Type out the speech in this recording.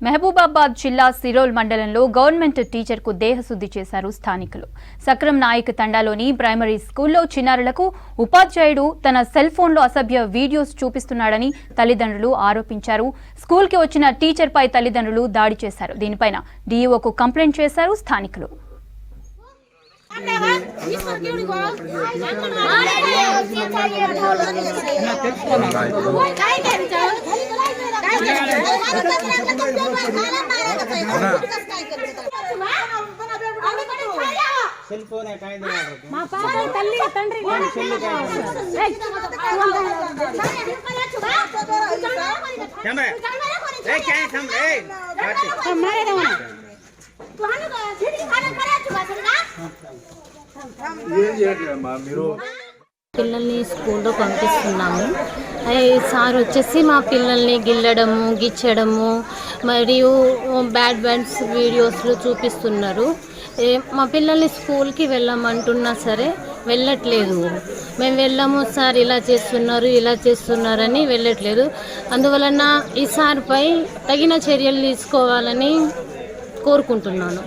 మహబూబాబాద్ జిల్లా సిరోల్ మండలంలో గవర్నమెంట్ టీచర్కు దేహశుద్ధి చేశారు స్థానికులు. సక్రం నాయక్ తండాలోని ప్రైమరీ స్కూల్లో చిన్నారులకు ఉపాధ్యాయుడు తన సెల్ ఫోన్లో అసభ్య వీడియోస్ చూపిస్తున్నాడని తల్లిదండ్రులు ఆరోపించారు. స్కూల్కి వచ్చిన టీచర్పై తల్లిదండ్రులు దాడి చేశారు. దీనిపైన డీఈఓకు కంప్లైంట్ చేశారు స్థానికులు. పిల్లల్ని స్కూల్లో పంపిస్తున్నాము. సార్ వచ్చేసి మా పిల్లల్ని గిల్లడము, గిచ్చడము మరియు బ్యాడ్ బ్యాడ్స్ వీడియోస్లో చూపిస్తున్నారు. మా పిల్లల్ని స్కూల్కి వెళ్ళమంటున్నా సరే వెళ్ళట్లేదు. మేము వెళ్ళాము సార్ ఇలా చేస్తున్నారని వెళ్ళట్లేదు. అందువలన ఈ సార్పై తగిన చర్యలు తీసుకోవాలని కోరుకుంటున్నాను.